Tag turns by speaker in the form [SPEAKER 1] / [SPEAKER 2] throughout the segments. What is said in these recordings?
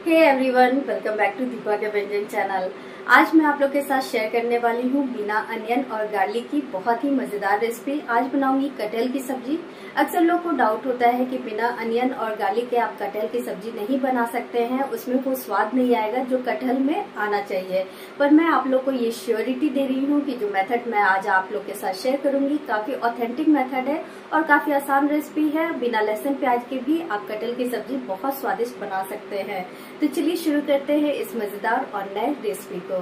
[SPEAKER 1] Hey everyone, welcome back to Deepa के व्यंजन channel. आज मैं आप लोग के साथ शेयर करने वाली हूँ बिना अनियन और गार्लिक की बहुत ही मजेदार रेसिपी। आज बनाऊंगी कटहल की सब्जी। अक्सर लोग को डाउट होता है कि बिना अनियन और गार्लिक के आप कटहल की सब्जी नहीं बना सकते हैं, उसमें वो स्वाद नहीं आएगा जो कटहल में आना चाहिए। पर मैं आप लोग को ये श्योरिटी दे रही हूँ कि जो मेथड मैं आज आप लोग के साथ शेयर करूंगी काफी ऑथेंटिक मेथड है और काफी आसान रेसिपी है। बिना लहसुन प्याज के भी आप कटहल की सब्जी बहुत स्वादिष्ट बना सकते हैं। तो चलिए शुरू करते हैं इस मजेदार और नए रेसिपी को।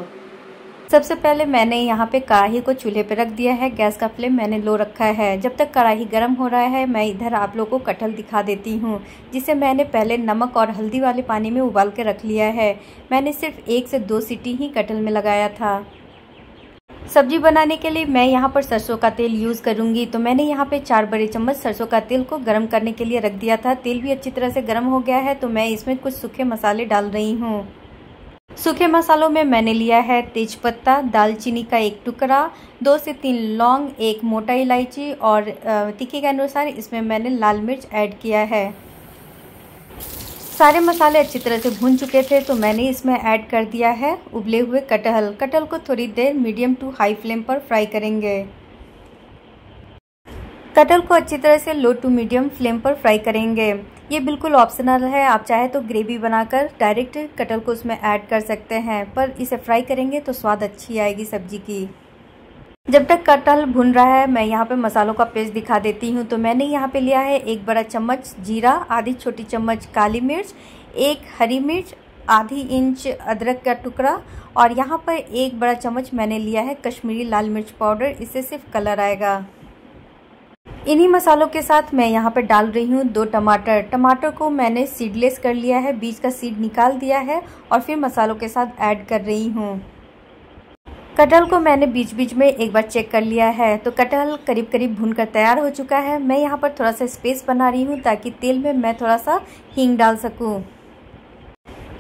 [SPEAKER 2] सबसे पहले मैंने यहाँ पे कढ़ाई को चूल्हे पे रख दिया है। गैस का फ्लेम मैंने लो रखा है। जब तक कढ़ाई गर्म हो रहा है मैं इधर आप लोगों को कटहल दिखा देती हूँ, जिसे मैंने पहले नमक और हल्दी वाले पानी में उबाल के रख लिया है। मैंने सिर्फ 1 से 2 सीटी ही कटहल में लगाया था। सब्जी बनाने के लिए मैं यहाँ पर सरसों का तेल यूज़ करूँगी। तो मैंने यहाँ पे 4 बड़े चम्मच सरसों का तेल को गर्म करने के लिए रख दिया था। तेल भी अच्छी तरह से गर्म हो गया है तो मैं इसमें कुछ सूखे मसाले डाल रही हूँ। सूखे मसालों में मैंने लिया है तेजपत्ता, दालचीनी का 1 टुकड़ा, 2 से 3 लौंग, 1 मोटा इलायची और तीखे के अनुसार इसमें मैंने लाल मिर्च ऐड किया है। सारे मसाले अच्छी तरह से भून चुके थे तो मैंने इसमें ऐड कर दिया है उबले हुए कटहल। कटहल को थोड़ी देर मीडियम टू हाई फ्लेम पर फ्राई करेंगे। कटहल को अच्छी तरह से लो टू मीडियम फ्लेम पर फ्राई करेंगे। ये बिल्कुल ऑप्शनल है, आप चाहे तो ग्रेवी बनाकर डायरेक्ट कटहल को उसमें ऐड कर सकते हैं, पर इसे फ्राई करेंगे तो स्वाद अच्छी आएगी सब्जी की। जब तक कटहल भुन रहा है मैं यहाँ पे मसालों का पेस्ट दिखा देती हूँ। तो मैंने यहाँ पे लिया है 1 बड़ा चम्मच जीरा, आधी छोटी चम्मच काली मिर्च, 1 हरी मिर्च, आधी इंच अदरक का टुकड़ा और यहाँ पर 1 बड़ा चम्मच मैंने लिया है कश्मीरी लाल मिर्च पाउडर। इससे सिर्फ कलर आएगा। इन्हीं मसालों के साथ मैं यहाँ पे डाल रही हूँ 2 टमाटर। टमाटर को मैंने सीडलेस कर लिया है, बीज का सीड निकाल दिया है और फिर मसालों के साथ ऐड कर रही हूँ। कटहल को मैंने बीच बीच में एक बार चेक कर लिया है। तो कटहल करीब करीब भूनकर तैयार हो चुका है। मैं यहाँ पर थोड़ा सा स्पेस बना रही हूँ ताकि तेल में मैं थोड़ा सा हींग डाल सकूँ।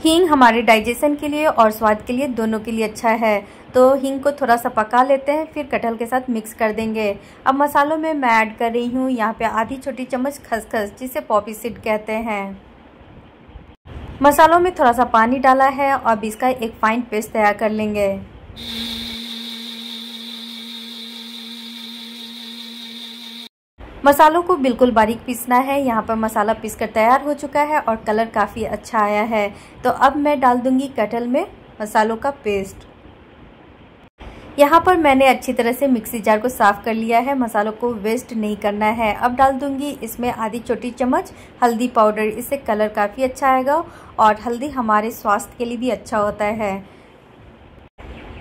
[SPEAKER 2] हींग हमारे डाइजेशन के लिए और स्वाद के लिए दोनों के लिए अच्छा है। तो हींग को थोड़ा सा पका लेते हैं, फिर कटहल के साथ मिक्स कर देंगे। अब मसालों में मैं ऐड कर रही हूँ यहाँ पे आधी छोटी चम्मच खसखस, जिसे पॉपी सीड कहते हैं। मसालों में थोड़ा सा पानी डाला है और अब इसका एक फाइन पेस्ट तैयार कर लेंगे। मसालों को बिल्कुल बारीक पीसना है। यहाँ पर मसाला पीसकर तैयार हो चुका है और कलर काफ़ी अच्छा आया है। तो अब मैं डाल दूंगी कटहल में मसालों का पेस्ट। यहाँ पर मैंने अच्छी तरह से मिक्सी जार को साफ़ कर लिया है। मसालों को वेस्ट नहीं करना है। अब डाल दूंगी इसमें आधी छोटी चम्मच हल्दी पाउडर। इससे कलर काफ़ी अच्छा आएगा और हल्दी हमारे स्वास्थ्य के लिए भी अच्छा होता है।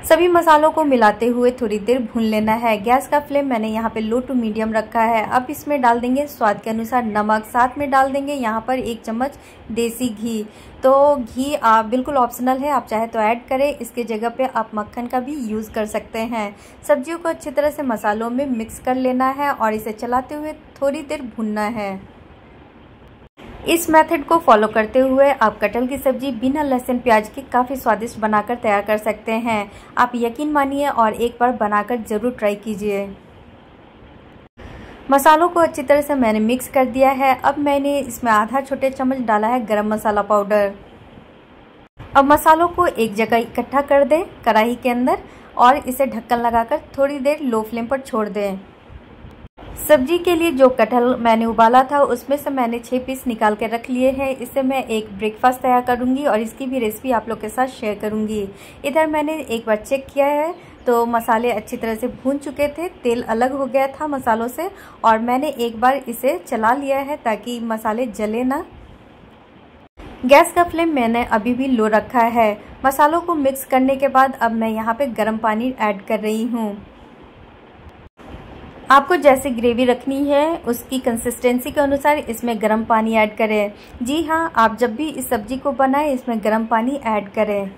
[SPEAKER 2] सभी मसालों को मिलाते हुए थोड़ी देर भून लेना है। गैस का फ्लेम मैंने यहाँ पे लो टू मीडियम रखा है। अब इसमें डाल देंगे स्वाद के अनुसार नमक, साथ में डाल देंगे यहाँ पर 1 चम्मच देसी घी। तो घी बिल्कुल ऑप्शनल है, आप चाहे तो ऐड करें, इसके जगह पे आप मक्खन का भी यूज़ कर सकते हैं। सब्जियों को अच्छी तरह से मसालों में मिक्स कर लेना है और इसे चलाते हुए थोड़ी देर भूनना है। इस मेथड को फॉलो करते हुए आप कटहल की सब्जी बिना लहसुन प्याज के काफ़ी स्वादिष्ट बनाकर तैयार कर सकते हैं। आप यकीन मानिए और एक बार बनाकर ज़रूर ट्राई कीजिए। मसालों को अच्छी तरह से मैंने मिक्स कर दिया है। अब मैंने इसमें आधा छोटे चम्मच डाला है गरम मसाला पाउडर। अब मसालों को एक जगह इकट्ठा कर दें कढ़ाई के अंदर और इसे ढक्कन लगाकर थोड़ी देर लो फ्लेम पर छोड़ दें। सब्जी के लिए जो कटहल मैंने उबाला था उसमें से मैंने 6 पीस निकाल के रख लिए हैं। इससे मैं एक ब्रेकफास्ट तैयार करूंगी और इसकी भी रेसिपी आप लोग के साथ शेयर करूंगी। इधर मैंने एक बार चेक किया है तो मसाले अच्छी तरह से भून चुके थे, तेल अलग हो गया था मसालों से और मैंने एक बार इसे चला लिया है ताकि मसाले जले ना। गैस का फ्लेम मैंने अभी भी लो रखा है। मसालों को मिक्स करने के बाद अब मैं यहाँ पे गर्म पानी ऐड कर रही हूँ। आपको जैसे ग्रेवी रखनी है उसकी कंसिस्टेंसी के अनुसार इसमें गर्म पानी ऐड करें। जी हाँ, आप जब भी इस सब्जी को बनाएं इसमें गर्म पानी ऐड करें।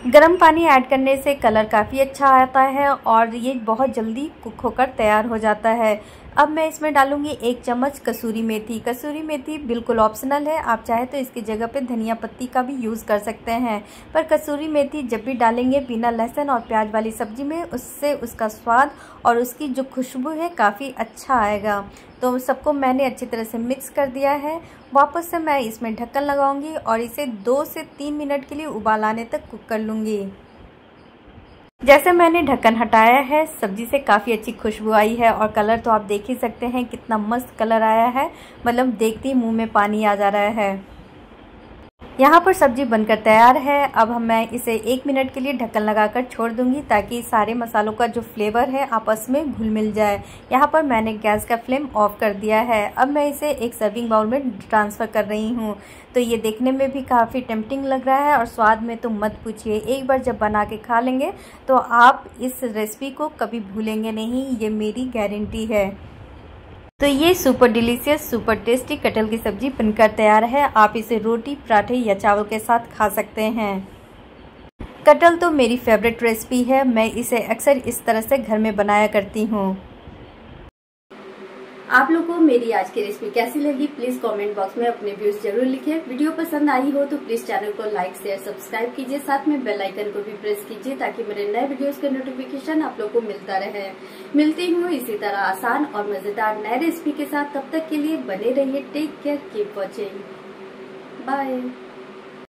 [SPEAKER 2] गर्म पानी ऐड करने से कलर काफ़ी अच्छा आता है और ये बहुत जल्दी कुक होकर तैयार हो जाता है। अब मैं इसमें डालूंगी 1 चम्मच कसूरी मेथी। कसूरी मेथी बिल्कुल ऑप्शनल है, आप चाहे तो इसकी जगह पे धनिया पत्ती का भी यूज़ कर सकते हैं। पर कसूरी मेथी जब भी डालेंगे बिना लहसुन और प्याज वाली सब्जी में, उससे उसका स्वाद और उसकी जो खुशबू है काफ़ी अच्छा आएगा। तो सबको मैंने अच्छी तरह से मिक्स कर दिया है। वापस से मैं इसमें ढक्कन लगाऊंगी और इसे 2 से 3 मिनट के लिए उबाल आने तक कुक कर लूँगी। जैसे मैंने ढक्कन हटाया है, सब्जी से काफ़ी अच्छी खुशबू आई है और कलर तो आप देख ही सकते हैं कितना मस्त कलर आया है, मतलब देखते ही मुंह में पानी आ जा रहा है। यहाँ पर सब्जी बनकर तैयार है। अब मैं इसे 1 मिनट के लिए ढक्कन लगाकर छोड़ दूंगी ताकि सारे मसालों का जो फ्लेवर है आपस में घुल मिल जाए। यहाँ पर मैंने गैस का फ्लेम ऑफ कर दिया है। अब मैं इसे एक सर्विंग बाउल में ट्रांसफ़र कर रही हूँ। तो ये देखने में भी काफ़ी टेम्पटिंग लग रहा है और स्वाद में तो मत पूछिए। एक बार जब बना के खा लेंगे तो आप इस रेसिपी को कभी भूलेंगे नहीं, ये मेरी गारंटी है। तो ये सुपर डिलीशियस सुपर टेस्टी कटहल की सब्जी बनकर तैयार है। आप इसे रोटी, पराठे या चावल के साथ खा सकते हैं। कटहल तो मेरी फेवरेट रेसिपी है, मैं इसे अक्सर इस तरह से घर में बनाया करती हूँ।
[SPEAKER 1] आप लोगों को मेरी आज की रेसिपी कैसी लगी प्लीज कमेंट बॉक्स में अपने व्यूज जरूर लिखें। वीडियो पसंद आई हो तो प्लीज चैनल को लाइक शेयर सब्सक्राइब कीजिए, साथ में बेल आइकन को भी प्रेस कीजिए ताकि मेरे नए वीडियोस के नोटिफिकेशन आप लोगों को मिलता रहे। मिलती हूँ इसी तरह आसान और मजेदार नए रेसिपी के साथ। तब तक के लिए बने रहिए। Take care, keep watching, bye.